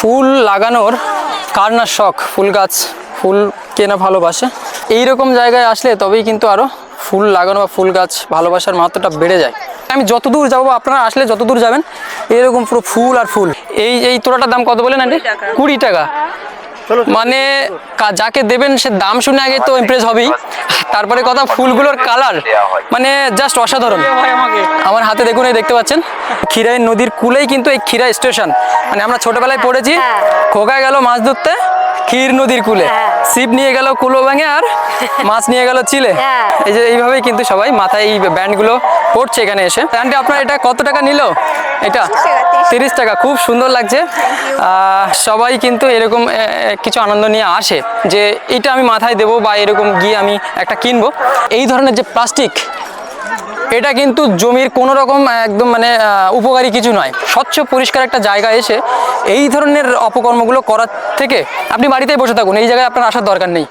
ফুল লাগানোর কার না শখ, ফুল গাছ ফুল কেনা ভালোবাসে, এইরকম জায়গায় আসলে তবেই কিন্তু আরও ফুল লাগানো বা ফুল গাছ ভালোবাসার মাত্রাটা বেড়ে যায়। আমি যতদূর যাবো, আপনারা আসলে যতদূর যাবেন এরকম পুরো ফুল আর ফুল। এই তোড়াটার দাম কত বলেন আন্টি? 20 টাকা। মানে যাকে দেবেন সে দাম শুনে আগে তো ইমপ্রেস হবেই, তারপরে কথা ফুলগুলোর কালার মানে জাস্ট অসাধারণ। আমার হাতে দেখুন, এই দেখতে পাচ্ছেন খিরাই নদীর কূলেই কিন্তু এই খিরা স্টেশন। মানে আমরা ছোটবেলায় পড়েছি, খোকা গেল মাছ ধরতে ক্ষীর নদীর কূলে, ছিপ নিয়ে গেল কুলো ভাঙে আর মাছ নিয়ে গেল চিলে। এই যে এইভাবেই কিন্তু সবাই মাথায় এই ব্যান্ডগুলো পড়ছে এখানে এসে। আন্টি আপনার এটা কত টাকা নিল? এটা 30 টাকা। খুব সুন্দর লাগছে। সবাই কিন্তু এরকম কিছু আনন্দ নিয়ে আসে যে এটা আমি মাথায় দেবো বা এরকম গিয়ে আমি একটা কিনবো। এই ধরনের যে প্লাস্টিক, এটা কিন্তু জমির কোনো রকম একদম মানে উপকারী কিছু নয়। স্বচ্ছ পরিষ্কার একটা জায়গায় এসে এই ধরনের অপকর্মগুলো করার থেকে আপনি বাড়িতেই বসে থাকুন, এই জায়গায় আপনার আসার দরকার নেই।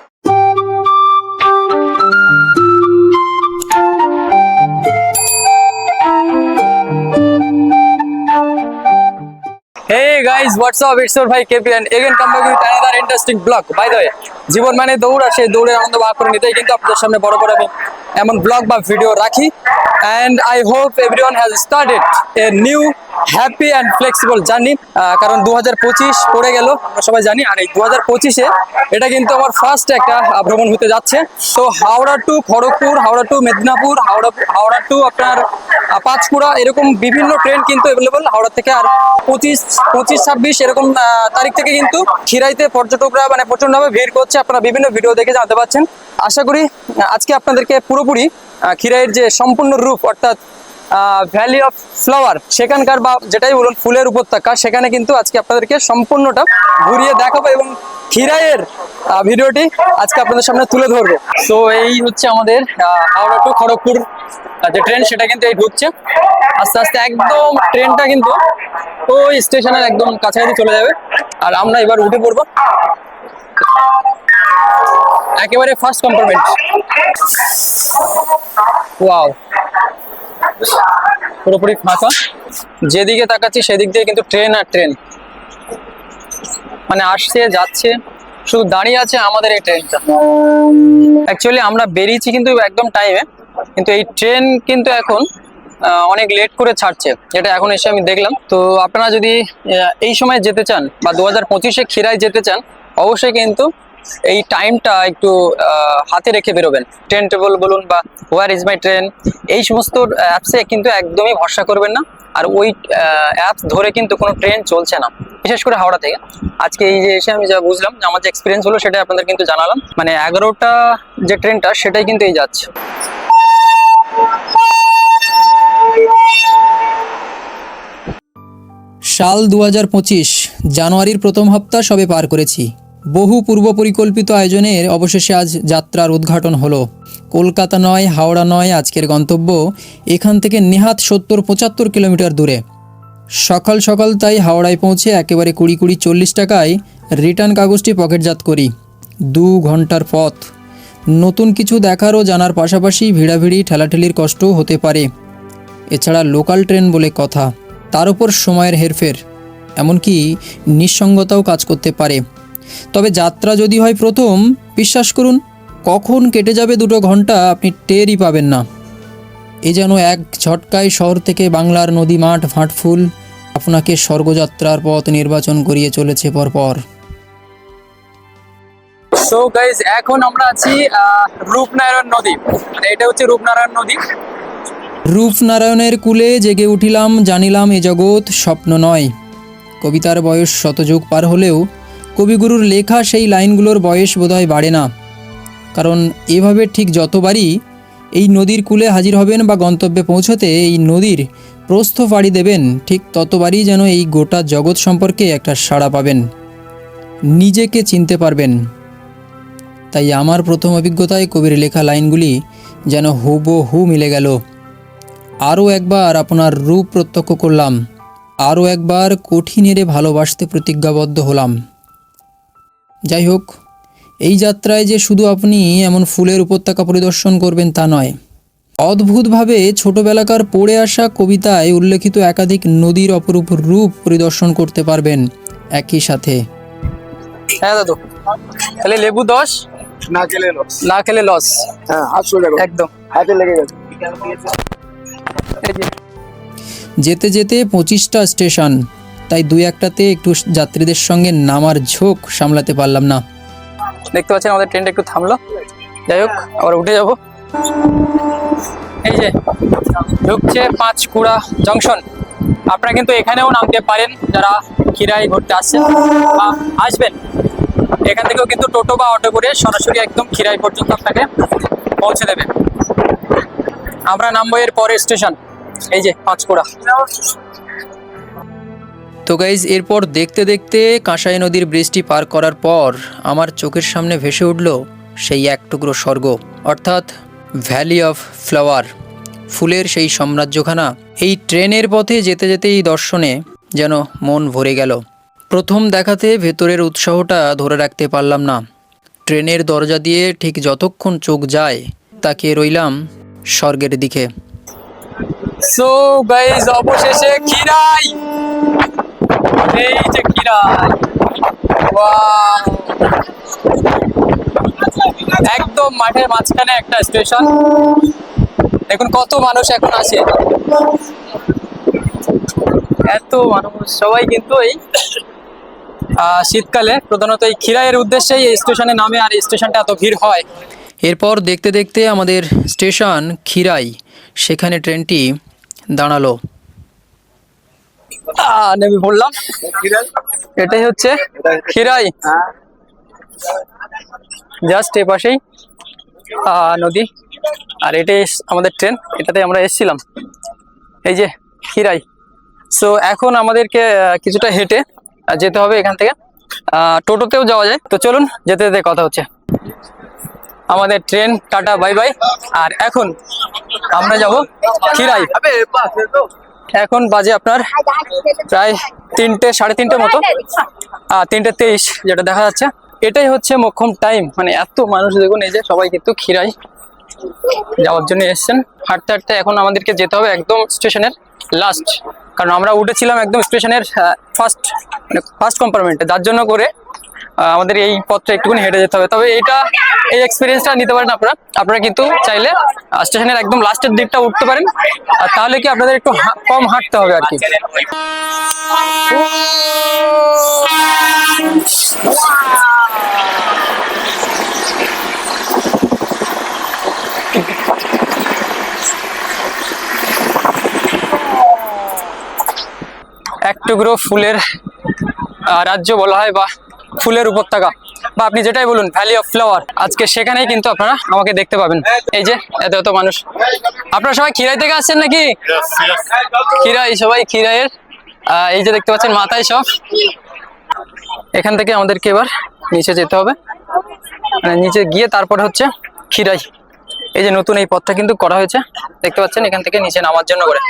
Hey guys, what's up? It's your bhai KP and again come back with another interesting vlog. By the way, জীবন মানে দৌড়, আর সেই দৌড়ের আনন্দ ভাগ করে নিতেই কিন্তু আপনাদের সামনে বড় বড় আমি এমন ব্লগ বা ভিডিও রাখি। And I hope everyone has started a new happy and flexible journey. কারণ 2025 পড়ে গেল আমরা সবাই জানি, আর এই 2025-এ এটা কিন্তু আমার ফার্স্ট একটা ভ্রমণ হতে যাচ্ছে। তো Howrah to Kharagpur, Howrah to Medinipur, Howrah to আপনার পাঁচকুড়া, এরকম বিভিন্ন ট্রেন কিন্তু অ্যাভেলেবল হাওড়া থেকে। আর 25-26 এরকম তারিখ থেকে কিন্তু খিরাইতে পর্যটকরা মানে প্রচন্ডভাবে ভিড় করছে, আপনারা বিভিন্ন ভিডিও দেখে জানতে পারছেন। আশা করি আজকে আপনাদেরকে পুরোপুরি খিরাইয়ের যে সম্পূর্ণ রূপ, অর্থাৎ ভ্যালি অফ ফ্লাওয়ার, সেখানকার বা যেটাই বলুন ফুলের উপত্যকা, সেখানে কিন্তু আজকে আপনাদেরকে সম্পূর্ণটা ঘুরিয়ে দেখাবো এবং খিরাইয়ের ভিডিওটি আজকে আপনাদের সামনে তুলে ধরবো। তো এই হচ্ছে আমাদের হাওড়া টু খড়গপুর যে ট্রেন, সেটা কিন্তু এই ঢুকছে আস্তে আস্তে। একদম ট্রেনটা কিন্তু ওই স্টেশনের একদম কাছাকাছি চলে যাবে, আর আমরা এবার উঠে পড়বো একেবারে ফার্স্ট কম্পার্টমেন্ট। ওয়াও, পুরোপুরি ফাঁকা, যেদিকে তাকাচ্ছি সেদিক দিয়ে কিন্তু ট্রেন আর ট্রেন, মানে আসছে যাচ্ছে, শুধু দাঁড়িয়ে আছে আমাদের এই ট্রেনটা। অ্যাকচুয়ালি আমরা বেরিয়েছি কিন্তু একদম টাইমে, কিন্তু এই ট্রেন কিন্তু এখন অনেক লেট করে ছাড়ছে, যেটা এখন এসে আমি দেখলাম। তো আপনারা যদি এই সময় যেতে চান বা 2025-এ খিরাই যেতে চান, অবশ্যই কিন্তু এই টাইমটা একটু হাতে রেখে বেরোবেন। ট্রেন টেবল বলুন বা হোয়ার ইজ মাই ট্রেন, এই সমস্ত অ্যাপসে কিন্তু একদমই ভরসা করবেন না। আর ওই অ্যাপস ধরে কিন্তু কোনো ট্রেন চলছে না, বিশেষ করে হাওড়া থেকে। আজকে এই যে এসে আমি যা বুঝলাম, আমার যে এক্সপিরিয়েন্স হলো সেটাই আপনাদের কিন্তু জানালাম। মানে 11টা যে ট্রেনটা সেটাই কিন্তু এই যাচ্ছে। সাল 2025 জানুয়ারির প্রথম সপ্তাহ সবে পার করেছি। বহু পূর্ব পরিকল্পিত আয়োজনের অবশেষে আজ যাত্রার উদ্ঘাটন হলো। কলকাতা নয়, হাওড়া নয়, আজকের গন্তব্য এখান থেকে নেহাত 70-75 কিলোমিটার দূরে। সকাল সকাল তাই হাওড়ায় পৌঁছে একেবারে 20-40 টাকায় রিটার্ন কাগজটি পকেটজাত করি। 2 ঘন্টার পথ, নতুন কিছু দেখার ও জানার পাশাপাশি ভিড়াভিড়ি ঠেলাঠেলির কষ্টও হতে পারে। এছাড়া লোকাল ট্রেন বলে কথা, তার উপর সময়ের হেরফের, এমনকি নিঃসঙ্গতাও কাজ করতে পারে। তবে যাত্রা যদি হয় প্রথম, বিশ্বাস করুন কখন কেটে যাবে 2 ঘন্টা আপনি টেরই পাবেন না। এ যেন এক ঝটকায় শহর থেকে বাংলার নদী, মাঠ, ভাটফুল আপনাকে স্বর্গযাত্রার পথ নির্বাচন করিয়ে চলেছে পরপর। সো গাইজ, এখন আমরা আছি রূপনারায়ণ নদী, মানে এটা হচ্ছে রূপনারায়ণ নদী। রূপনারায়ণের কূলে জেগে উঠিলাম, জানিলাম এ জগৎ স্বপ্ন নয়। কবিতার বয়স শতযুগ পার হলেও কবিগুরুর লেখা সেই লাইনগুলোর বয়স বোধহয় বাড়ে না। কারণ এভাবে ঠিক যতবারই এই নদীর কূলে হাজির হবেন বা গন্তব্যে পৌঁছতে এই নদীর প্রস্থ পাড়ি দেবেন, ঠিক ততবারই যেন এই গোটা জগৎ সম্পর্কে একটা সাড়া পাবেন, নিজেকে চিনতে পারবেন। তাই আমার প্রথম অভিজ্ঞতায় কবির লেখা লাইনগুলি যেন হুবহু মিলে গেল। আরও একবার আপনার রূপ প্রত্যক্ষ করলাম, আরও একবার কঠিনেরে ভালোবাসতে প্রতিজ্ঞাবদ্ধ হলাম। যাই হোক, এই যাত্রায় যে শুধু আপনি এমন ফুলের উপত্যকা পরিদর্শন করবেন তা নয়, অদ্ভুতভাবে ছোটবেলাকার পড়ে আসা কবিতায় উল্লেখিত একাধিক নদীর অপরূপ রূপ পরিদর্শন করতে পারবেন। একই সাথে। হ্যাঁ দাদু, তাহলে লেবু 10, না খেলে লস। না খেলে লস। হ্যাঁ, হাত সোজা করো। একদম। হাতে লেগে গেছে। এই যে যেতে যেতে 25টা স্টেশন, তাই দুই একটাতে একটু যাত্রীদের সঙ্গে নামার ঝোঁক সামলাতে পারলাম না। দেখতে পাচ্ছেন আমাদের ট্রেনটা একটু থামলো, যাই হোক আবার উঠে যাব। এই যে ঢুকছে পাঁচকুড়া জংশন। আপনারা কিন্তু এখানেও নামতে পারেন যারা খিরাই ঘুরতে আসছেন বা আসবেন। এখান থেকেও কিন্তু টোটো বা অটো করে সরাসরি একদম খিরাই পর্যন্ত আপনাকে পৌঁছে দেবে। আমরা নামবো এর পরের স্টেশন, এই যে পাঁচকুড়া। তো গাইজ, এরপর দেখতে দেখতে কাঁসাই নদীর ব্রিজটি পার করার পর আমার চোখের সামনে ভেসে উঠল সেই এক টুকরো স্বর্গ, অর্থাৎ ভ্যালি অফ ফ্লাওয়ার, ফুলের সেই সাম্রাজ্যখানা। এই ট্রেনের পথে যেতে যেতেই দর্শনে যেন মন ভরে গেল। প্রথম দেখাতে ভেতরের উৎসাহটা ধরে রাখতে পারলাম না। ট্রেনের দরজা দিয়ে ঠিক যতক্ষণ চোখ যায় তাকিয়ে রইলাম স্বর্গের দিকে। সো গাইজ, অবশেষে খিরাই, এই যে খিরাই। ওয়াও, একদম মাঠের মাঝখানে একটা স্টেশন। দেখুন কত মানুষ এখন আসে, এত মানুষ। সবাই কিন্তু এই শীতকালে প্রধানত এই খিরাইয়ের উদ্দেশ্যেই এই স্টেশনে নামে, আর এই স্টেশনটা এত ভিড় হয়। এরপর দেখতে দেখতে আমাদের স্টেশন খিরাই, সেখানে ট্রেনটি দাঁড়ালো। নেমে পড়লাম। এটাই হচ্ছে খিরাই, জাস্ট এ পাশেই নদী, আর এটাই আমাদের ট্রেন, এটাতে আমরা এসেছিলাম। এই যে খিরাই। সো এখন আমাদেরকে কিছুটা হেঁটে যেতে হবে এখান থেকে। টোটোতেও যাওয়া যায়। তো চলুন, যেতে যেতে কথা হচ্ছে। আমাদের ট্রেন টাটা বাই বাই। আর এখন আমরা যাব খিরাই। এখন বাজে আপনার প্রায় 3টে, সাড়ে 3টে মতো, 3টে 23 যেটা দেখা যাচ্ছে। এটাই হচ্ছে মোক্ষম টাইম। মানে এত মানুষ দেখুন, এই যে সবাই কিন্তু খিরাই যাওয়ার জন্য এসছেন। হাঁটতে হাঁটতে এখন আমাদেরকে যেতে হবে একদম স্টেশনের লাস্ট, কারণ আমরা উঠেছিলাম একদম স্টেশনের ফার্স্ট কম্পার্টমেন্টে, যার জন্য করে আমাদের এই পথটা একটুখানি হেঁটে যেতে হবে। তবে এই এক্সপিরিয়েন্সটা নিতে পারেন আপনারা কিন্তু চাইলে স্টেশনের একদম লাস্টের দিকটা উঠতে পারেন, আর তাহলে কি আপনাদের একটু কম হাঁটতে হবে আর কি। এক টুকরো ফুলের রাজ্য বলা হয়, বা ফুলের উপত্যকা, বা আপনি যেটাই বলুন, ভ্যালি অফ ফ্লাওয়ার। আজকে সেখানেই কিন্তু আপনারা আমাকে দেখতে পাবেন। এই যে এত এত মানুষ। আপনারা সবাই খিরাই থেকে আসছেন নাকি? খিরাই, সবাই খিরাইয়ের। এই যে দেখতে পাচ্ছেন মাথায় সব। এখান থেকে আমাদেরকে এবার নিচে যেতে হবে, মানে নিচে গিয়ে তারপরে হচ্ছে খিরাই। এই যে নতুন এই পথটা কিন্তু করা হয়েছে, দেখতে পাচ্ছেন, এখান থেকে নিচে নামার জন্য করে।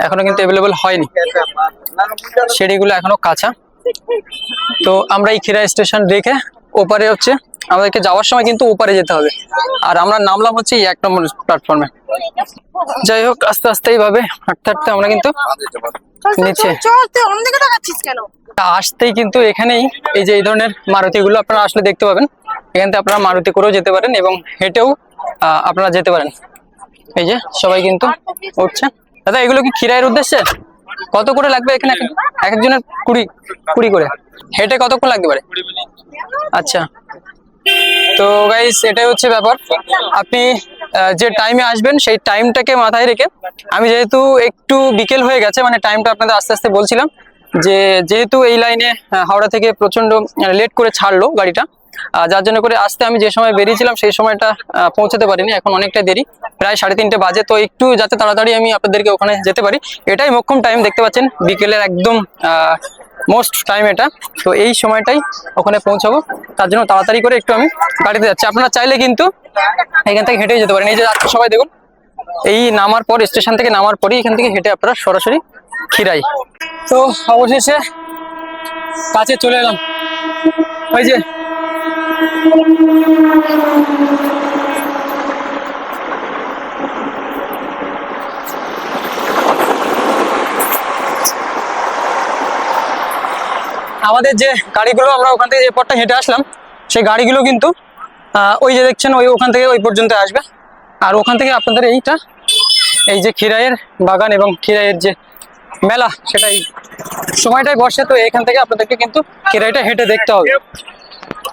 এখনো কিন্তু অ্যাভেলেবল হয়নি, সিঁড়িগুলো এখনো কাঁচা। তো আমরা এই খিরাই স্টেশন রেখে ওপারে হচ্ছে আমাদেরকে যাওয়ার সময় কিন্তু ওপারে যেতে হবে, আর আমরা নামলাম হচ্ছে এই 1 নম্বর প্ল্যাটফর্মে। যাই হোক, আস্তে আস্তে এইভাবে হাঁটতে হাঁটতে আমরা কিন্তু নিচে আসতেই কিন্তু এখানেই এই যে এই ধরনের মারুতিগুলো আপনারা আসলে দেখতে পাবেন। এখান থেকে আপনারা মারুতি করেও যেতে পারেন এবং হেঁটেও আপনারা যেতে পারেন। এই যে সবাই কিন্তু উঠছে। দাদা, এগুলো কি খিরাইয়ের উদ্দেশ্যে? কত করে লাগবে এখানে? এক একজনের 20 করে। হেঁটে কতক্ষণ লাগতে পারে? আচ্ছা, তো গাইস এটাই হচ্ছে ব্যাপার। আপনি যে টাইমে আসবেন সেই টাইমটাকে মাথায় রেখে, আমি যেহেতু একটু বিকেল হয়ে গেছে, মানে টাইমটা আপনাদের আস্তে আস্তে বলছিলাম, যেহেতু এই লাইনে হাওড়া থেকে প্রচন্ড লেট করে ছাড়লো গাড়িটা, যার জন্য করে আসতে আমি যে সময় বেরিয়েছিলাম সেই সময়টা পৌঁছাতে পারিনি। এখন অনেকটা দেরি, প্রায় 3:30 বাজে। তো একটু যাতে তাড়াতাড়ি আমি আপনাদেরকে ওখানে যেতে পারি, এটাই মোক্ষম টাইম। দেখতে পাচ্ছেন বিকেলের একদম মোস্ট টাইম এটা। তো এই সময়টাই ওখানে পৌঁছাবো, তার জন্য তাড়াতাড়ি করে একটু আমি গাড়িতে যাচ্ছি। আপনারা চাইলে কিন্তু এখান থেকে হেঁটেই যেতে পারেন। এই যে যাচ্ছে সবাই দেখুন, এই নামার পর, স্টেশন থেকে নামার পরই এখান থেকে হেঁটে আপনারা সরাসরি খিরাই। তো অবশেষে কাছে চলে এলাম। ওই যে আমাদের যে গাড়িগুলো আমরা ওখান থেকে যে পথটা হেঁটে আসলাম সেই গাড়িগুলো কিন্তু ওই যে দেখছেন ওখান থেকে ওই পর্যন্ত আসবে। আর ওখান থেকে আপনাদের এই যে খিরাইয়ের বাগান এবং খিরাইয়ের যে মেলা সেটাই সময়টাই বসে, তো এখান থেকে আপনাদেরকে কিন্তু খিরাইটা হেঁটে দেখতে হবে।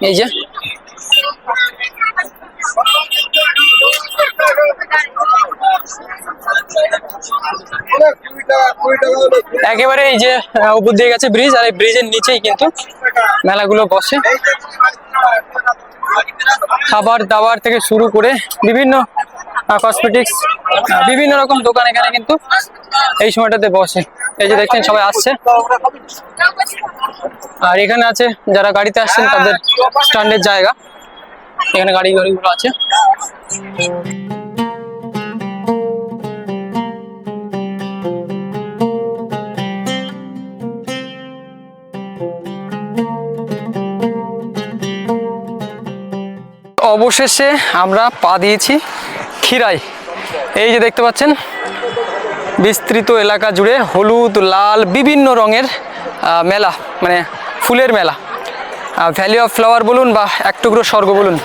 এই যে একেবারে এই যে উপর দিয়ে গেছে ব্রিজ, আর এই ব্রিজের নিচেই কিন্তু মেলাগুলো বসে। খাবার দাবার থেকে শুরু করে বিভিন্ন কসমেটিক্স, বিভিন্ন রকম দোকান এখানে কিন্তু এই সময়টাতে বসে। এই যে দেখছেন সবাই আসছে, আর এখানে আছে যারা গাড়িতে আসছেন তাদের স্ট্যান্ডের জায়গা, এখানে গাড়িগুলো আছে। অবশেষে আমরা পা দিয়েছি খিরাই। এই যে দেখতে পাচ্ছেন বিস্তৃত এলাকা জুড়ে হলুদ লাল বিভিন্ন রঙের মেলা, মানে ফুলের মেলা। ভ্যালি অফ ফ্লাওয়ার বলুন বা এক টুকরো স্বর্গ বলুন,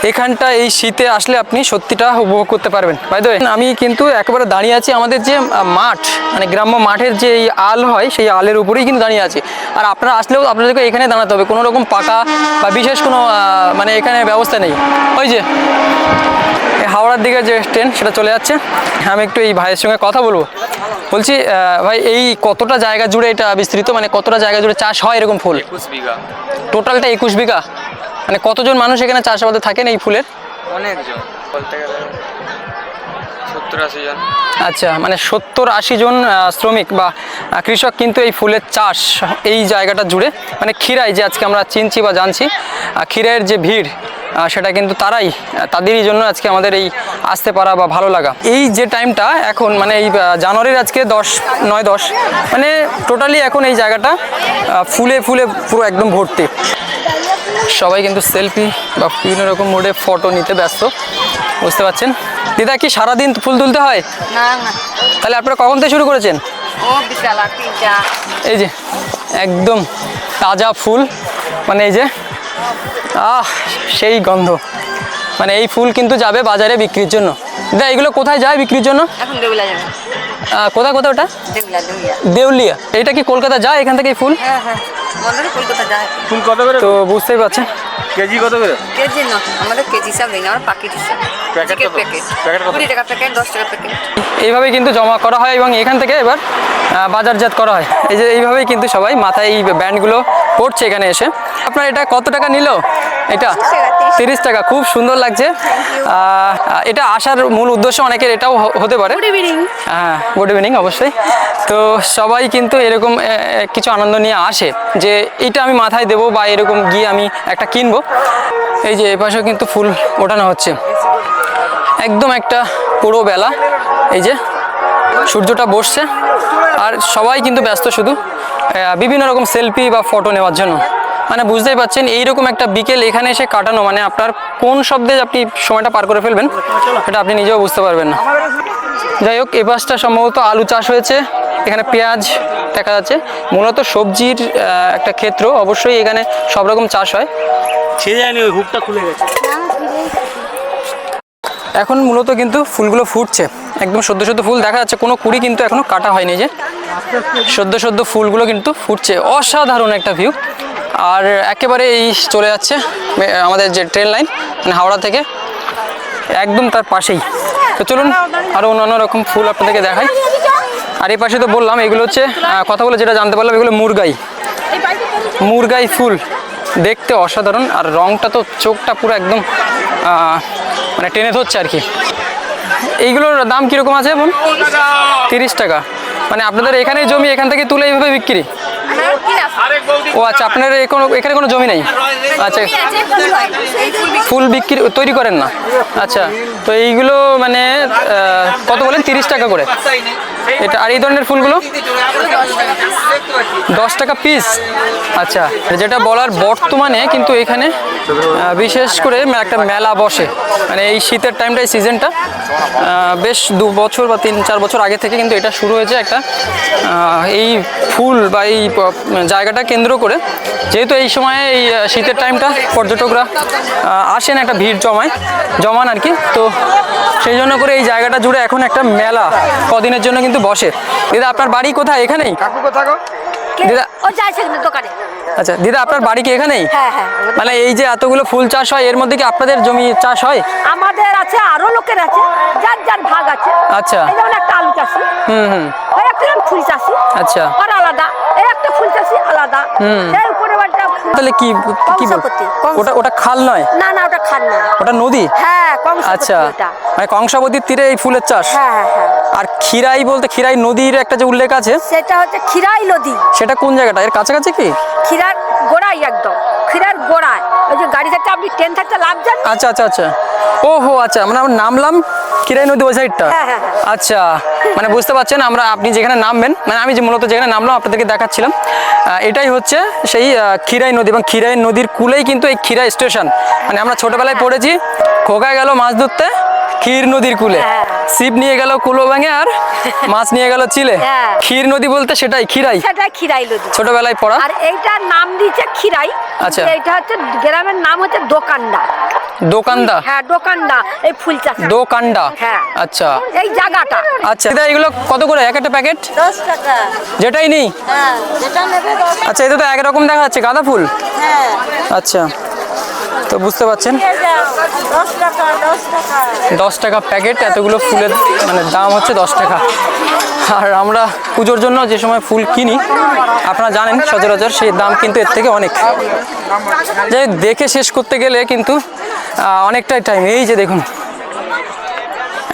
এখানটা এই শীতে আসলে আপনি সত্যিটা উপভোগ করতে পারবেন। বাই দ্য ওয়ে, আমি কিন্তু একেবারে দাঁড়িয়ে আছি আমাদের যে মাঠ, মানে গ্রাম্য মাঠের যে এই আল হয় সেই আলের উপরেই কিন্তু দাঁড়িয়ে আছি। আর আপনারা আসলেও আপনাদেরকে এখানে দাঁড়াতে হবে, কোনো রকম পাকা বা বিশেষ কোনো মানে এখানে ব্যবস্থা নেই। ওই যে হাওড়ার দিকে যে ট্রেন সেটা চলে যাচ্ছে। আমি একটু এই ভাইয়ের সঙ্গে কথা বলবো। বলছি ভাই, এই কতটা জায়গা জুড়ে এটা বিস্তৃত, মানে কতটা জায়গা জুড়ে চাষ হয় এরকম ফুল? 21 বিঘা। টোটালটা 21 বিঘা। মানে কতজন মানুষ এখানে চাষাবাদে থাকেন এই ফুলের? অনেকজন, বলতে গেলে 70-80 জন। আচ্ছা, মানে 70-80 জন শ্রমিক বা কৃষক কিন্তু এই ফুলের চাষ এই জায়গাটা জুড়ে, মানে খিরাই যে আজকে আমরা চিনছি বা জানছি, খিরাইয়ের যে ভিড় সেটা কিন্তু তাদেরই জন্য আজকে আমাদের এই আসতে পারা বা ভালো লাগা। এই যে টাইমটা এখন, মানে এই জানুয়ারির আজকে 9-10, মানে টোটালি এখন এই জায়গাটা ফুলে ফুলে পুরো একদম ভর্তি। সবাই কিন্তু সেলফি বা বিভিন্ন রকম মোডে ফটো নিতে ব্যস্ত, বুঝতে পারছেন। দিদা, কি সারাদিন ফুল তুলতে হয়? না না, তাহলে আপনারা কখন থেকে শুরু করেছেন? ও বিশাল তিনটা। এই যে একদম তাজা ফুল, মানে এই যে সেই গন্ধ, মানে এই ফুল কিন্তু যাবে বাজারে বিক্রির জন্য। দিদা, এগুলো কোথায় যায় বিক্রির জন্য? এখন দেউলা যাবে। কোথায় কোথায় ওটা? দেউলা দেউলা। দেউলিয়া। এটা কি কলকাতা যায় এখান থেকে এই ফুল? হ্যাঁ হ্যাঁ, আমাদের কলকাতা যায়। ফুল কত করে? তো বুঝতেই পারছেন কেজি কত করে? কেজি না, আমাদের কেজি হিসাব নেই, আমার প্যাকেট হিসাব। প্যাকেট কত? প্যাকেট প্যাকেট কত? 20 টাকা প্যাকেট, 10 টাকা প্যাকেট। এইভাবে কিন্তু জমা করা হয় এবং এখান থেকে এবার বাজারজাত করা হয়। এই যে এইভাবেই কিন্তু সবাই মাথায় এই ব্যান্ডগুলো পড়ছে এখানে এসে। আপনার এটা কত টাকা নিল? এটা 30 টাকা। খুব সুন্দর লাগছে। এটা আসার মূল উদ্দেশ্য অনেকের এটাও হতে পারে। Good evening. হ্যাঁ, গুড ইভিনিং। অবশ্যই। তো সবাই কিন্তু এরকম কিছু আনন্দ নিয়ে আসে যে এইটা আমি মাথায় দেবো বা এরকম গিয়ে আমি একটা কিনবো। এই যে এপাশেও কিন্তু ফুল ওঠানো হচ্ছে। একদম একটা পুরো বেলা, এই যে সূর্যটা বসছে আর সবাই কিন্তু ব্যস্ত শুধু বিভিন্ন রকম সেলফি বা ফটো নেওয়ার জন্য। মানে বুঝতেই পারছেন এইরকম একটা বিকেল এখানে এসে কাটানো, মানে আপনার কোন শব্দে আপনি সময়টা পার করে ফেলবেন এটা আপনি নিজেও বুঝতে পারবেন না। যাই হোক, এই পাশটা সম্ভবত আলু চাষ হয়েছে, এখানে পেঁয়াজ দেখা যাচ্ছে। মূলত সবজির একটা ক্ষেত্র, অবশ্যই এখানে সব রকম চাষ হয়। ছেড়ে যায়নি, ওই হুকটা খুলে গেছে। এখন মূলত কিন্তু ফুলগুলো ফুটছে, একদম সদ্য সদ্য ফুল দেখা যাচ্ছে, কোনো কুড়ি কিন্তু এখনো কাটা হয়নি। যে সদ্য সদ্য ফুলগুলো কিন্তু ফুটছে, অসাধারণ একটা ভিউ। আর একেবারে এই চলে যাচ্ছে আমাদের যে ট্রেন লাইন, মানে হাওড়া থেকে একদম তার পাশেই। তো চলুন আরও অন্যান্য রকম ফুল আপনাদেরকে দেখাই। আর এই পাশে তো বললাম এগুলো হচ্ছে, কথা বলে যেটা জানতে পারলাম এগুলো মুরগাই ফুল। দেখতে অসাধারণ, আর রংটা তো চোখটা পুরো একদম মানে টেনে ধরছে আর কি। এইগুলোর দাম কীরকম আছে এখন? 30 টাকা। মানে আপনাদের এখানেই জমি, এখান থেকে তুলে এইভাবে বিক্রি? ও আচ্ছা, আপনার এখানে কোনো জমি নেই? আচ্ছা, ফুল বিক্রি তৈরি করেন না? আচ্ছা, তো এইগুলো মানে কত বলেন? 30 টাকা করে এটা। আর এই ধরনের ফুলগুলো 10 টাকা পিস। আচ্ছা, যেটা বলার, বর্তমানে কিন্তু এখানে বিশেষ করে একটা মেলা বসে, মানে এই শীতের টাইমটা, এই সিজনটা বেশ 2 বছর বা 3-4 বছর আগে থেকে কিন্তু এটা শুরু হয়েছে একটা এই ফুল বা এই জায়গাটা কেন্দ্র করে, যেহেতু এই সময়ে এই শীতের টাইমটা পর্যটকরা আসেন, একটা ভিড় জমান আর কি, তো সেই জন্য করে এই জায়গাটা জুড়ে এখন একটা মেলা কদিনের জন্য কিন্তু বসে। দিদা আপনার বাড়ি কোথায়? এখানেই? দিদা ও যাইছে দোকানে। আচ্ছা দিদা আপনার বাড়ি কি এখানেই? হ্যাঁ হ্যাঁ, মানে এই যে এতগুলো ফুল চাষ হয়, এর মধ্যে কি আপনাদের জমি চাষ হয়? আমাদের আছে, আরো লোকের আছে, যার যার ভাগ আছে। আচ্ছা। এই যেমন একটা আলু চাষি, হুম। ওই একটা ফুল চাষি, আচ্ছা। আর আলাদা, এই একটা ফুল চাষি আলাদা, এই উপরে বাড়িটা তাহলে কি কংসাবতী। ওটা খাল নয়? না না, ওটা খান না, ওটা নদী? হ্যাঁ কংসাবতী আচ্ছা, ওটা। মানে কংসাবতীর তীরে এই ফুলের চাষ। হ্যাঁ হ্যাঁ হ্যাঁ। আর ক্ষীরাই বলতে ক্ষীরাই নদীর একটা যে উল্লেখ আছে, সেটা হচ্ছে ক্ষীরাই নদী। সেটা কোন জায়গাটা? এর কাছাকাছি কি? ক্ষীরার গোড়ায়, একদম ক্ষীরার গোড়ায়। ওই যে গাড়ি থাকতে আপনি ট্রেন থাকতে লাভ যান। আচ্ছা। ওহো আচ্ছা, মানে আমরা নামলাম ক্ষীরাই নদী ওই সাইডটা। হ্যাঁ। আচ্ছা, মানে বুঝতে পারছেন, আপনি যেখানে নামবেন, মানে আমি যে মূলত যেখানে নামলাম আপনাদেরকে দেখাচ্ছিলাম, এটাই হচ্ছে সেই ক্ষীরাই নদী, এবং ক্ষীরাই নদীর কূলেই কিন্তু এই ক্ষীরাই স্টেশন। মানে আমরা ছোটবেলায় পড়েছি, খোকায় গেল মাছ ধরতে ক্ষীর নদীর কূলে, ছিপ নিয়ে গেল কুলো ভাঙে, আর মাছ নিয়ে গেল চিলে। হ্যাঁ। ক্ষীর নদী বলতে সেটাই ক্ষীরাই, সেটা ক্ষীরাই নদী, ছোটবেলায় পড়া। আর এইটার নাম দিয়েছে ক্ষীরাই। আচ্ছা। এইটা হচ্ছে গ্রামের নাম হচ্ছে দোকানদা। দোকানদা? হ্যাঁ দোকানদা, এই ফুল চাষ। দোকানদা? হ্যাঁ। আচ্ছা এই জায়গাটা। আচ্ছা দিদা, এগুলো কত করে এক একটা প্যাকেট? 10 টাকা। যেটাই নেই? হ্যাঁ, যেটা নেবে 10 টাকা। আচ্ছা, এটা তো একরকম দেখা যাচ্ছে, গাঁদা ফুল। হ্যাঁ। আচ্ছা, তো বুঝতে পারছেন 10 টাকা, 10 টাকা। 10 টাকা প্যাকেট, এতগুলো ফুলের মানে দাম হচ্ছে 10 টাকা। আর আমরা পুজোর জন্য যে সময় ফুল কিনি, আপনারা জানেন সচরাচর সেই দাম কিন্তু এর থেকে অনেক। যে দেখে শেষ করতে গেলে কিন্তু অনেকটাই টাইম। এই যে দেখুন,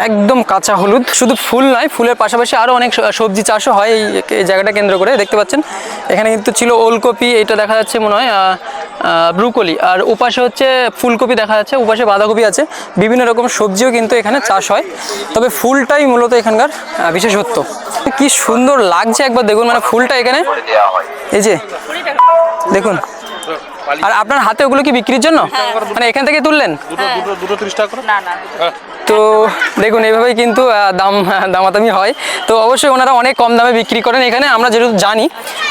একদম কাঁচা হলুদ। শুধু ফুল নয়, ফুলের পাশাপাশি আরও অনেক সবজি চাষও হয় এই জায়গাটা কেন্দ্র করে। দেখতে পাচ্ছেন এখানে কিন্তু ছিল ওলকপি, এটা দেখা যাচ্ছে মনে হয় ব্রুকলি, আর উপাসে হচ্ছে ফুলকপি দেখা যাচ্ছে, উপাসে বাঁধাকপি আছে, বিভিন্ন রকম সবজিও কিন্তু এখানে চাষ হয়। তবে ফুলটাই মূলত এখানকার বিশেষত্ব। কি সুন্দর লাগছে একবার দেখুন, মানে ফুলটা এখানে এই যে দেখুন। আর আপনার হাতে ওগুলো কি বিক্রির জন্য? মানে এখান থেকে তুললেন? দুটো 30 টাকা করে। তো দেখুন এইভাবেই কিন্তু দামাদামি হয়। তো অবশ্যই ওনারা অনেক কম দামে বিক্রি করেন এখানে। আমরা যেহেতু জানি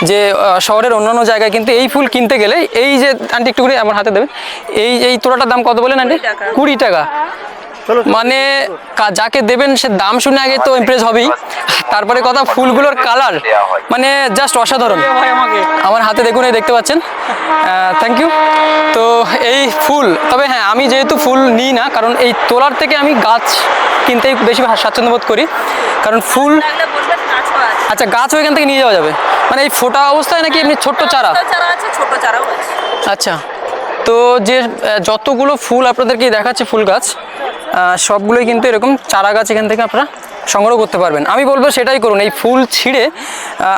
যে শহরের অন্যান্য জায়গায় কিন্তু এই ফুল কিনতে গেলে, এই যে আন্টি একটু করে আমার হাতে দেবেন, এই তোড়াটার দাম কত বলেন আন্টি? 20 টাকা। মানে যাকে দেবেন সে দাম শুনে আগে তো ইমপ্রেস হবেই, তারপরে কথা ফুলগুলোর কালার মানে জাস্ট অসাধারণ। আমার হাতে দেখুন, এই দেখতে পাচ্ছেন। Thank you. তো এই ফুল, তবে হ্যাঁ আমি যেহেতু ফুল নিই না, কারণ এই তোলার থেকে আমি গাছ কিনতেই বেশি স্বাচ্ছন্দ্য বোধ করি, কারণ ফুল। আচ্ছা, গাছও এখান থেকে নিয়ে যাওয়া যাবে? মানে এই ফোটা অবস্থায় নাকি এমনি ছোট্ট চারা? ছোট চারাও আছে। আচ্ছা, তো যে যতগুলো ফুল আপনাদেরকে দেখাচ্ছে ফুল গাছ, সবগুলোই কিন্তু এরকম চারা গাছ এখান থেকে আপনারা সংগ্রহ করতে পারবেন। আমি বলবো সেটাই করুন। এই ফুল ছিঁড়ে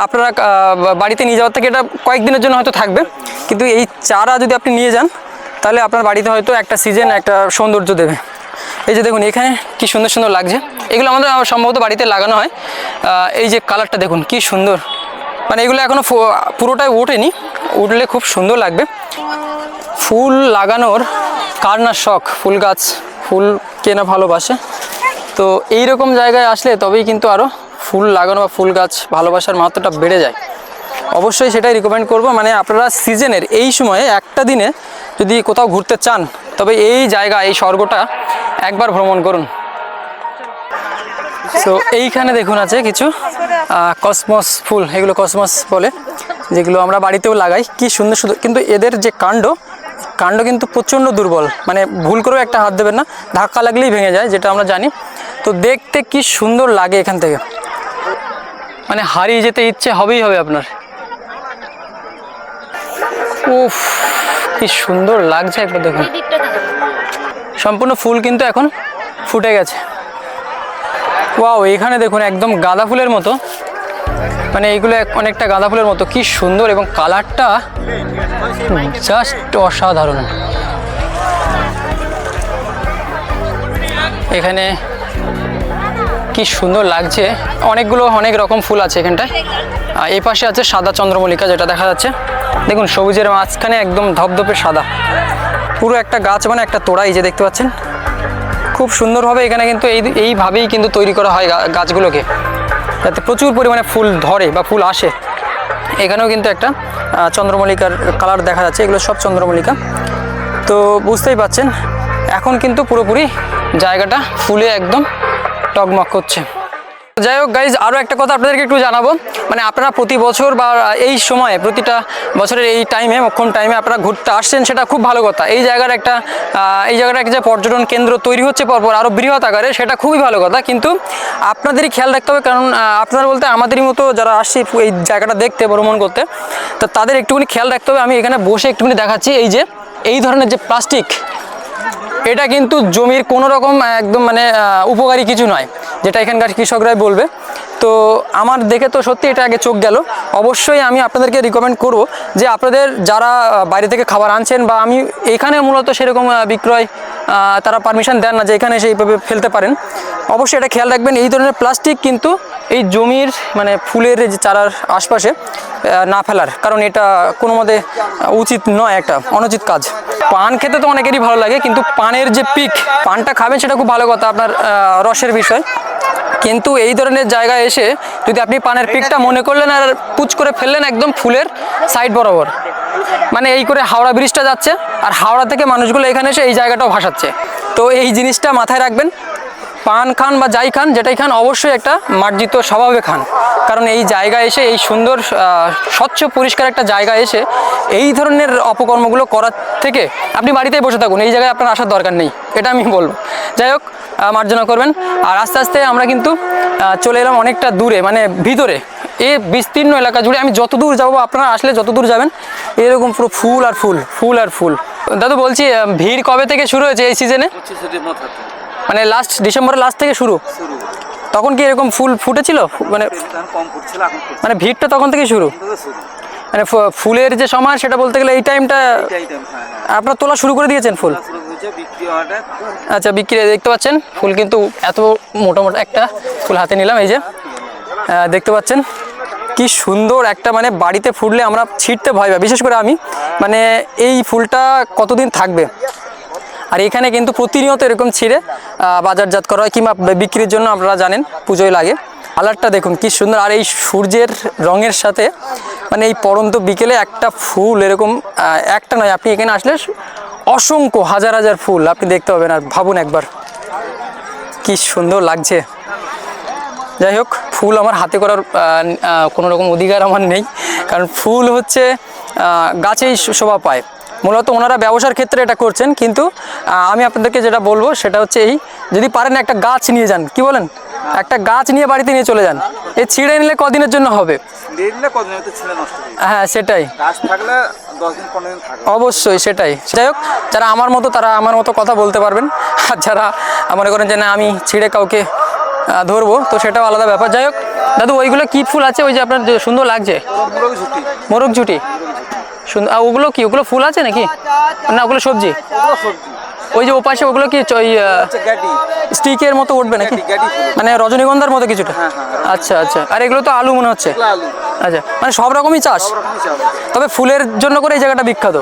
আপনারা বাড়িতে নিয়ে যাওয়ার থেকে এটা কয়েকদিনের জন্য হয়তো থাকবে, কিন্তু এই চারা যদি আপনি নিয়ে যান তাহলে আপনার বাড়িতে হয়তো একটা সিজন একটা সৌন্দর্য দেবে। এই যে দেখুন এখানে কি সুন্দর সুন্দর লাগছে, এগুলো আমাদের সম্ভবত বাড়িতে লাগানো হয়। এই যে কালারটা দেখুন কি সুন্দর, মানে এগুলো এখনও পুরোটাই ওঠেনি, উঠলে খুব সুন্দর লাগবে। ফুল লাগানোর কার না শখ, ফুল গাছ ফুল কেনা ভালোবাসে, তো এই রকম জায়গায় আসলে তবেই কিন্তু আরও ফুল লাগানো বা ফুল গাছ ভালোবাসার মাত্রাটা বেড়ে যায়। অবশ্যই সেটাই রিকমেন্ড করব। মানে আপনারা সিজনের এই সময়ে একটা দিনে যদি কোথাও ঘুরতে চান, তবে এই জায়গা, এই স্বর্গটা একবার ভ্রমণ করুন। তো এইখানে দেখুন আছে কিছু কসমস ফুল, এগুলো কসমস বলে, যেগুলো আমরা বাড়িতেও লাগাই। কি সুন্দর সুন্দর, কিন্তু এদের যে কাণ্ড কিন্তু প্রচণ্ড দুর্বল, মানে ভুল করেও একটা হাত দেবেন না, ধাক্কা লাগলেই ভেঙে যায়, যেটা আমরা জানি। তো দেখতে কি সুন্দর লাগে এখান থেকে, মানে হারিয়ে যেতে ইচ্ছে হবেই হবে আপনার। উফ, কি সুন্দর লাগছে একবার দেখুন। সম্পূর্ণ ফুল কিন্তু এখন ফুটে গেছে। ওয়াও, এখানে দেখুন একদম গাঁদা ফুলের মতো, মানে এইগুলো অনেকটা গাঁদা ফুলের মতো, কি সুন্দর, এবং কালারটা জাস্ট অসাধারণ। এখানে কি সুন্দর লাগছে, অনেকগুলো অনেক রকম ফুল আছে এখানটায়। এই পাশে আছে সাদা চন্দ্রমল্লিকা, যেটা দেখা যাচ্ছে দেখুন সবুজের মাঝখানে একদম ধপধপে সাদা, পুরো একটা গাছ, মানে একটা তোড়া, এই যে দেখতে পাচ্ছেন খুব সুন্দরভাবে। এখানে কিন্তু এইভাবেই কিন্তু তৈরি করা হয় গাছগুলোকে, যাতে প্রচুর পরিমাণে ফুল ধরে বা ফুল আসে। এখানেও কিন্তু একটা চন্দ্রমল্লিকার কালার দেখা যাচ্ছে, এগুলো সব চন্দ্রমল্লিকা। তো বুঝতেই পাচ্ছেন এখন কিন্তু পুরোপুরি জায়গাটা ফুলে একদম টগমগ করছে। যাই হোক গাইজ, আরও একটা কথা আপনাদেরকে একটু জানাবো, মানে আপনারা প্রতি বছর বা এই সময়ে প্রতিটা বছরের এই টাইমে মোক্ষম টাইমে আপনারা ঘুরতে আসছেন, সেটা খুব ভালো কথা। এই জায়গার একটা যে পর্যটন কেন্দ্র তৈরি হচ্ছে পরপর আরও বৃহৎ আকারে, সেটা খুবই ভালো কথা। কিন্তু আপনাদেরই খেয়াল রাখতে হবে, কারণ আপনারা বলতে আমাদেরই মতো যারা আসছি এই জায়গাটা দেখতে ভ্রমণ করতে, তো তাদের একটুখানি খেয়াল রাখতে হবে। আমি এখানে বসে একটুখানি দেখাচ্ছি, এই ধরনের যে প্লাস্টিক, এটা কিন্তু জমির কোনো রকম একদম মানে উপকারী কিছু নয়, যেটা এখানকার কৃষকরাই বলবে। তো আমার দেখে তো সত্যি এটা আগে চোখ গেল। অবশ্যই আমি আপনাদেরকে রিকমেন্ড করব যে আপনাদের যারা বাইরে থেকে খাবার আনছেন, বা আমি এখানে মূলত সেরকম বিক্রয় তারা পারমিশন দেন না যে এখানে এসে এইভাবে ফেলতে পারেন, অবশ্যই এটা খেয়াল রাখবেন। এই ধরনের প্লাস্টিক কিন্তু এই জমির মানে ফুলের যে চারার আশপাশে না ফেলার, কারণ এটা কোনো মতে উচিত নয়, একটা অনুচিত কাজ। পান খেতে তো অনেকেরই ভালো লাগে, কিন্তু পানের যে পিক, পানটা খাবেন সেটা খুব ভালো কথা, আপনার রসের বিষয়। কিন্তু এই ধরনের জায়গায় এসে যদি আপনি পানের পিকটা মনে করলেন আর পুচ করে ফেললেন একদম ফুলের সাইড বরাবর, মানে এই করে হাওড়া ব্রিজটা যাচ্ছে, আর হাওড়া থেকে মানুষগুলো এখানে এসে এই জায়গাটাও ভাসাচ্ছে। তো এই জিনিসটা মাথায় রাখবেন, পান খান বা যাই খান, যেটাই খান, অবশ্যই একটা মার্জিত স্বভাবে খান। কারণ এই জায়গায় এসে, এই সুন্দর স্বচ্ছ পরিষ্কার একটা জায়গায় এসে এই ধরনের অপকর্মগুলো করার থেকে আপনি বাড়িতেই বসে থাকুন, এই জায়গায় আপনার আসার দরকার নেই, এটা আমি বলবো। যাই হোক, মার্জনা করবেন। আর আস্তে আস্তে আমরা কিন্তু চলে এলাম অনেকটা দূরে, মানে ভিতরে এই বিস্তীর্ণ এলাকা জুড়ে। আমি যত দূর যাবো, আপনারা আসলে যত দূর যাবেন এরকম পুরো ফুল আর ফুল, ফুল আর ফুল। দাদু বলছি, ভিড় কবে থেকে শুরু হয়েছে এই সিজনে? মানে লাস্ট ডিসেম্বরের লাস্ট থেকে শুরু? তখন কি এরকম ফুল ফুটেছিল? মানে ভিড়টা তখন থেকে শুরু, মানে ফুলের যে সময় সেটা বলতে গেলে এই টাইমটা আপনারা তোলা শুরু করে দিয়েছেন ফুল? আচ্ছা, বিক্রি দেখতে পাচ্ছেন ফুল কিন্তু এত মোটামোটা একটা ফুল হাতে নিলাম, এই যে দেখতে পাচ্ছেন কি সুন্দর একটা, মানে বাড়িতে ফুটলে আমরা ছিঁড়তে ভয় পাই, বিশেষ করে আমি, মানে এই ফুলটা কতদিন থাকবে। আর এখানে কিন্তু প্রতিনিয়ত এরকম ছিঁড়ে বাজারজাত করা হয়, কিংবা বিক্রির জন্য আপনারা জানেন পুজোয় লাগে। কালারটা দেখুন কি সুন্দর, আর এই সূর্যের রঙের সাথে মানে এই পড়ন্ত বিকেলে একটা ফুল এরকম একটা নয়, আপনি এখানে আসলে অসংখ্য হাজার হাজার ফুল আপনি দেখতে পাবেন। আর ভাবুন একবার কি সুন্দর লাগছে। যাই হোক, ফুল আমার হাতে করার কোনো রকম অধিকার আমার নেই, কারণ ফুল হচ্ছে গাছেই শোভা পায়। মূলত ওনারা ব্যবসার ক্ষেত্রে এটা করছেন, কিন্তু আমি আপনাদেরকে যেটা বলবো সেটা হচ্ছে এই, যদি পারেন একটা গাছ নিয়ে যান, কি বলেন, একটা গাছ নিয়ে বাড়িতে নিয়ে চলে যান। এই ছিঁড়ে নিলে কদিনের জন্য হবে? হ্যাঁ সেটাই, অবশ্যই সেটাই। যাই হোক, যারা আমার মতো তারা আমার মতো কথা বলতে পারবেন, আর যারা মনে করেন যে না আমি ছিঁড়ে কাউকে ধরবো, তো সেটাও আলাদা ব্যাপার। যাই হোক দাদু, ওইগুলো কি ফুল আছে ওই যে আপনার সুন্দর লাগছে? মোরগ ঝুটি। সুন্দর। আর ওগুলো কি, ওগুলো ফুল আছে নাকি? না ওগুলো সবজি। ওই যে ওপাশে ওগুলো কি ওই স্টিকের মতো উঠবে নাকি, মানে রজনীগন্ধার মতো কিছুটা? আচ্ছা আচ্ছা। আর এগুলো তো আলু মনে হচ্ছে। আচ্ছা, মানে সব রকমই চাষ, তবে ফুলের জন্য করে এই জায়গাটা বিখ্যাত,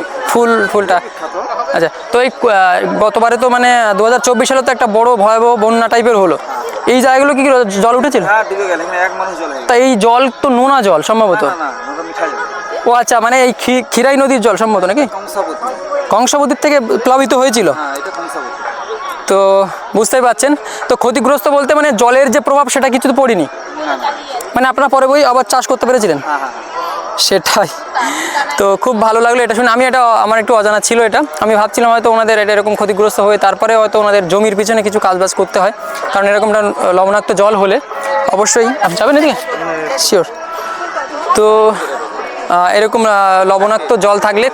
ফুলটা। আচ্ছা, তো এই গতবারে তো মানে 2024 সালে তো একটা বড় ভয়াবহ বন্যা টাইপের হলো, এই জায়গাগুলো কি জল উঠেছিল? তা এই জল তো নোনা জল সম্ভবত। ও আচ্ছা, মানে এই খিরাই নদীর জল সম্ভবত নাকি? কংসাবতীর থেকে প্লাবিত হয়েছিল। তো বুঝতেই পারছেন, তো ক্ষতিগ্রস্ত বলতে মানে জলের যে প্রভাব সেটা কিছু তো পড়েনি, মানে আপনারা পরে বই আবার চাষ করতে পেরেছিলেন। সেটাই তো, খুব ভালো লাগলো এটা শুনে। এটা আমার একটু অজানা ছিল, এটা আমি ভাবছিলাম হয়তো ওনাদের এটা এরকম ক্ষতিগ্রস্ত হয়ে তারপরে হয়তো ওনাদের জমির পিছনে কিছু কাজবাজ করতে হয়, কারণ এরকমটা লবণাক্ত জল হলে অবশ্যই আপনি যাবেন এদিকে, শিওর। তো এরকম লবণাক্ত জল থাকলে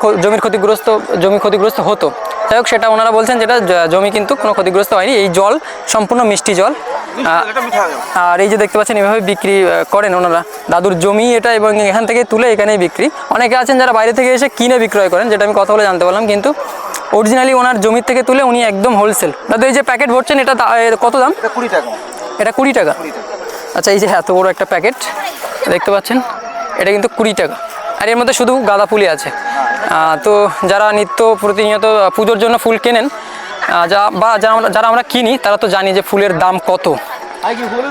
জমি ক্ষতিগ্রস্ত হতো। যাই হোক, সেটা ওনারা বলছেন যেটা জমি কিন্তু কোনো ক্ষতিগ্রস্ত হয়নি, এই জল সম্পূর্ণ মিষ্টি জল। আর এই যে দেখতে পাচ্ছেন এভাবে বিক্রি করেন ওনারা, দাদুর জমি এটা, এবং এখান থেকে তুলে এখানেই বিক্রি। অনেকে আছেন যারা বাইরে থেকে এসে কিনে বিক্রয় করেন, যেটা আমি কথা বলে জানতে পারলাম, কিন্তু অরিজিনালি ওনার জমির থেকে তুলে উনি একদম হোলসেল। দাদু এই যে প্যাকেট ভরছেন, এটা কত দাম? 20 টাকা। এটা 20 টাকা? আচ্ছা, এই যে এত বড় একটা প্যাকেট দেখতে পাচ্ছেন, এটা কিন্তু 20 টাকা। আর এর মধ্যে শুধু গাঁদা ফুলই আছে। তো যারা নিত্য প্রতিনিয়ত পুজোর জন্য ফুল কেনেন, যারা আমরা কিনি, তারা তো জানি যে ফুলের দাম কত।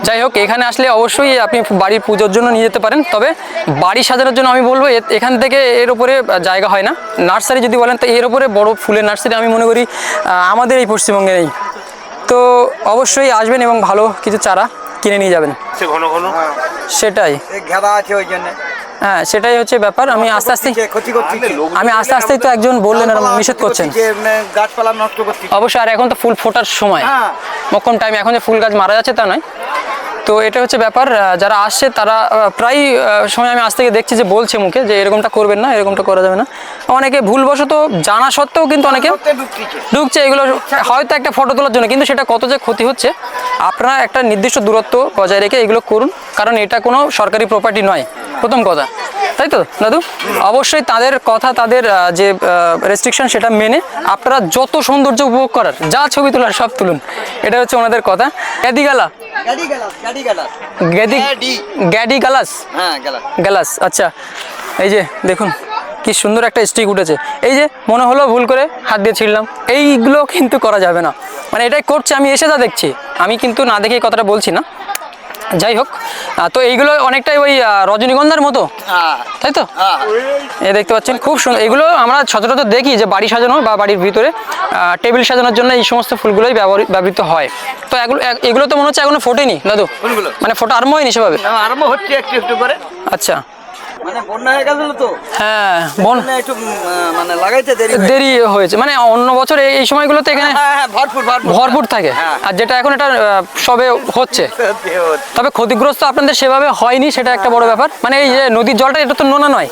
যাই হোক, এখানে আসলে অবশ্যই আপনি বাড়ির পুজোর জন্য নিয়ে যেতে পারেন, তবে বাড়ি সাজানোর জন্য আমি বলবো এখান থেকে এর উপরে জায়গা হয় না। নার্সারি যদি বলেন তো এর উপরে বড় ফুলের নার্সারি আমি মনে করি আমাদের এই পশ্চিমবঙ্গে নেই। তো অবশ্যই আসবেন এবং ভালো কিছু চারা কিনে নিয়ে যাবেন। সে ঘন ঘন সেটাই, ঘেরা আছে ওই জন্য হ্যাঁ সেটাই হচ্ছে ব্যাপার। আমি আস্তে আস্তে ক্ষতি করছি, আস্তেই তো একজন বললেন আর নিষেধ করছেন। গাছপালা নষ্ট করছি। অবশ্যই, আর এখন তো ফুল ফোটার সময়, মক্ষম টাইম, এখন যে ফুল গাছ মারা যাচ্ছে তা নয়। তো এটা হচ্ছে ব্যাপার। যারা আসছে তারা প্রায় সময় আমি আজ থেকে দেখছি যে বলছে মুখে যে এরকমটা করবেন না, এরকমটা করা যাবে না। অনেকে ভুলবশত জানা সত্ত্বেও কিন্তু অনেকে ঢুকছে এগুলো হয়তো একটা ফটো তোলার জন্য, কিন্তু সেটা কত যে ক্ষতি হচ্ছে। আপনারা একটা নির্দিষ্ট দূরত্ব বজায় রেখে এগুলো করুন, কারণ এটা কোনো সরকারি প্রপার্টি নয়, প্রথম কথা, তাই তো দাদু? অবশ্যই তাদের কথা, তাদের যে রেস্ট্রিকশন সেটা মেনে আপনারা যত সৌন্দর্য উপভোগ করার, যা ছবি তোলার সব তুলুন, এটা হচ্ছে ওনাদের কথা। গ্যাডি গালাস, গ্যালাস, আচ্ছা। এই যে দেখুন কি সুন্দর একটা স্টিক উঠেছে। এই যে মনে হলো ভুল করে হাত দিয়ে ছিঁড়লাম, এইগুলো কিন্তু করা যাবে না। মানে এটাই করছে, আমি এসে যা দেখছি, আমি কিন্তু না দেখে এই কথাটা বলছি না। যাই হোক, তো এইগুলো অনেকটাই ওই রজনীগন্ধার মতো, তাই তো? এই দেখতে পাচ্ছেন খুব সুন্দর। এগুলো আমরা সচরাচর দেখি যে বাড়ি সাজানো বা বাড়ির ভিতরে টেবিল সাজানোর জন্য এই সমস্ত ফুলগুলোই ব্যবহৃত হয়। তো এগুলো তো মনে হচ্ছে এখনো ফোটেনি দাদু, মানে ফোটা আরম্ভ হয়নি সেভাবে? আরম্ভ হচ্ছে একটু একটু করে। আচ্ছা, মানে বন্যা হয়ে গেল তো, হ্যাঁ একটু মানে লাগাইতে দেরি হয়েছে। মানে অন্য বছর এই সময়গুলোতে এখানে ভরপুর থাকে, আর যেটা এখন এটা সবে হচ্ছে। তবে ক্ষতিগ্রস্ত আপনাদের সেভাবে হয়নি, সেটা একটা বড় ব্যাপার। মানে এই যে নদীর জলটা, এটা তো নোনা নয়,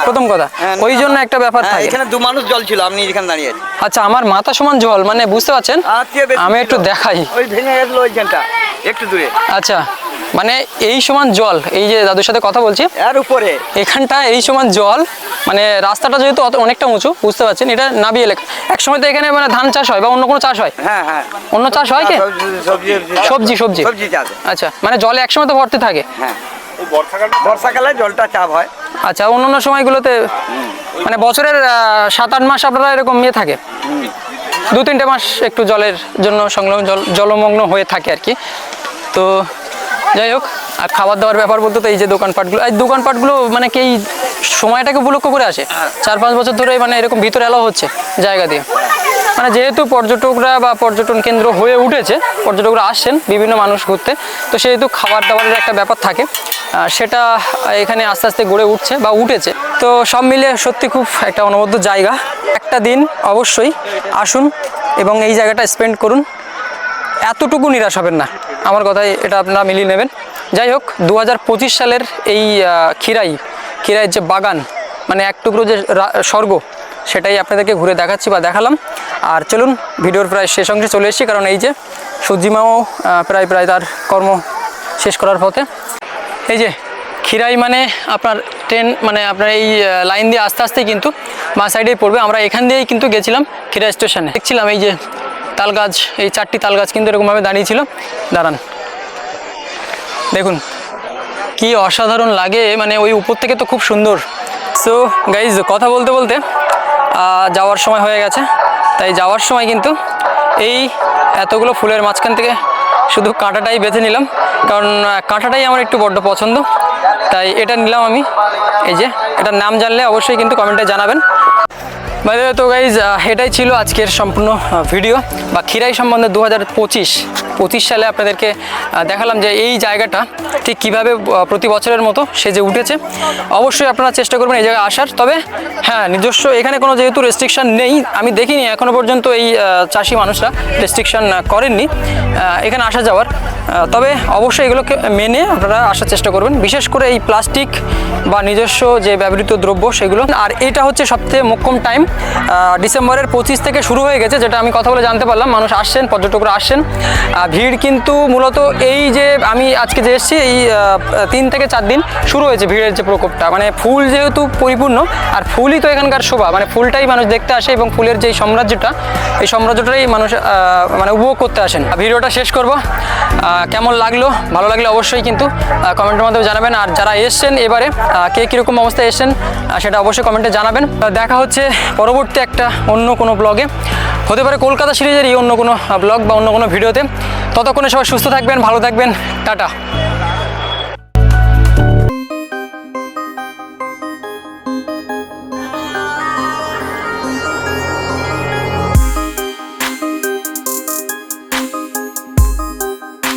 প্রথম কথা, ওই জন্য একটা ব্যাপার থাকে। এখানে 2 মানুষ জল ছিল, আপনি এখানে দাঁড়িয়ে আছেন। আচ্ছা, আমার মাথা সমান জল, মানে বুঝতে পারছেন? আমি একটু দেখাই, ওই ভেঙে গেছিল ওইখানটা একটু দূরে। আচ্ছা, মানে এই সমান জল, এই যে দাদুর সাথে কথা বলছি এর উপরে এখানটা এই সমান জল, মানে রাস্তাটা যেহেতু অনেকটা উঁচু, বুঝতে পারছেন, এটা নাবি এলাকা। এক সময় তো এখানে মানে ধান চাষ হয় বা অন্য কোনো চাষ হয়? হ্যাঁ হ্যাঁ, অন্য চাষ হয় কি? সবজি চাষ। আচ্ছা, মানে জলে একসময় তো ভর্তি থাকে। হ্যাঁ, বর্ষাকালে জলটা চাপ হয়। আচ্ছা, অন্য সময়গুলোতে মানে বছরের 7-8 মাস আপনারা এরকম ইয়ে থাকে, 2-3টে মাস একটু জলের জন্য জলমগ্ন হয়ে থাকে আর কি। তো যাই হোক, আর খাবার দাবার ব্যাপার বলতে তো এই যে দোকানপাটগুলো মানে কি এই সময়টাকে উপলক্ষ করে আসে 4-5 বছর ধরে, মানে এরকম ভিতরে এলাও হচ্ছে জায়গা দিয়ে। মানে যেহেতু পর্যটকরা বা পর্যটন কেন্দ্র হয়ে উঠেছে, পর্যটকরা আসছেন বিভিন্ন মানুষ ঘুরতে, তো সেহেতু খাবার দাবারের একটা ব্যাপার থাকে, সেটা এখানে আস্তে আস্তে গড়ে উঠছে বা উঠেছে। তো সব মিলে সত্যি খুব একটা অনবদ্য জায়গা। একটা দিন অবশ্যই আসুন এবং এই জায়গাটা স্পেন্ড করুন, এতটুকু নিরাশ হবেন না, আমার কথাই এটা আপনারা মিলিয়ে নেবেন। যাই হোক, 2025 সালের এই খিরাইয়ের যে বাগান, মানে এক টুকরো যে স্বর্গ, সেটাই আপনাদেরকে ঘুরে দেখাচ্ছি বা দেখালাম। আর চলুন, ভিডিওর প্রায় শেষ অংশে চলে এসেছি, কারণ এই যে সূর্যিমাও প্রায় তার কর্ম শেষ করার পথে। এই যে খিরাই মানে আপনার ট্রেন, মানে আপনার এই লাইন দিয়ে আস্তে আস্তেই কিন্তু বাঁ সাইডেই পড়বে। আমরা এখান দিয়েই কিন্তু গেছিলাম খিরাই স্টেশনে। দেখছিলাম এই যে তাল গাছ, এই 4টি তাল গাছ কিন্তু এরকমভাবে দাঁড়িয়েছিল। দাঁড়ান, দেখুন কি অসাধারণ লাগে, মানে ওই উপর থেকে তো খুব সুন্দর। সো গাইজ, কথা বলতে বলতে যাওয়ার সময় হয়ে গেছে, তাই যাওয়ার সময় কিন্তু এই এতগুলো ফুলের মাঝখান থেকে শুধু কাঁটাটাই বেছে নিলাম, কারণ কাঁটাটাই আমার একটু বড্ড পছন্দ, তাই এটা নিলাম আমি। এই যে এটার নাম জানলে অবশ্যই কিন্তু কমেন্টে জানাবেন। তো গাইজ, এটাই ছিল আজকের সম্পূর্ণ ভিডিও বা খিরাই সম্বন্ধে 2025 সালে আপনাদেরকে দেখালাম যে এই জায়গাটা ঠিক কীভাবে প্রতি বছরের মতো সেজে উঠেছে। অবশ্যই আপনারা চেষ্টা করবেন এই জায়গায় আসার। তবে হ্যাঁ, নিজস্ব এখানে কোনো যেহেতু রেস্ট্রিকশান নেই, আমি দেখিনি এখনও পর্যন্ত এই চাষি মানুষরা রেস্ট্রিকশান করেননি এখানে আসা যাওয়ার। তবে অবশ্যই এগুলোকে মেনে আপনারা আসার চেষ্টা করবেন, বিশেষ করে এই প্লাস্টিক বা নিজস্ব যে ব্যবহৃত দ্রব্য সেগুলো। আর এটা হচ্ছে সবথেকে মোক্ষম টাইম, ডিসেম্বরের 25 থেকে শুরু হয়ে গেছে, যেটা আমি কথা বলে জানতে পারলাম। মানুষ আসছেন, পর্যটকরা আসছেন। ভিড় কিন্তু মূলত এই যে আমি আজকে যে এসেছি এই 3 থেকে 4 দিন শুরু হয়েছে ভিড়ের যে প্রকোপটা। মানে ফুল যেহেতু পরিপূর্ণ, আর ফুলই তো এখানকার শোভা, মানে ফুলটাই মানুষ দেখতে আসে এবং ফুলের যেই সাম্রাজ্যটা, এই সাম্রাজ্যটাই মানুষ মানে উপভোগ করতে আসেন। ভিডিওটা শেষ করব, কেমন লাগলো, ভালো লাগলে অবশ্যই কিন্তু কমেন্টের মাধ্যমে জানাবেন। আর যারা এসছেন এবারে কে কীরকম অবস্থায় এসছেন সেটা অবশ্যই কমেন্টে জানাবেন। দেখা হচ্ছে পরবর্তী একটা অন্য কোনো ব্লগে। হতে পারে কলকাতা সিরিজেরই অন্য কোনো ব্লগ বা অন্য কোনো ভিডিওতে। ততক্ষণে সবাই সুস্থ থাকবেন, ভালো থাকবেন, টাটা।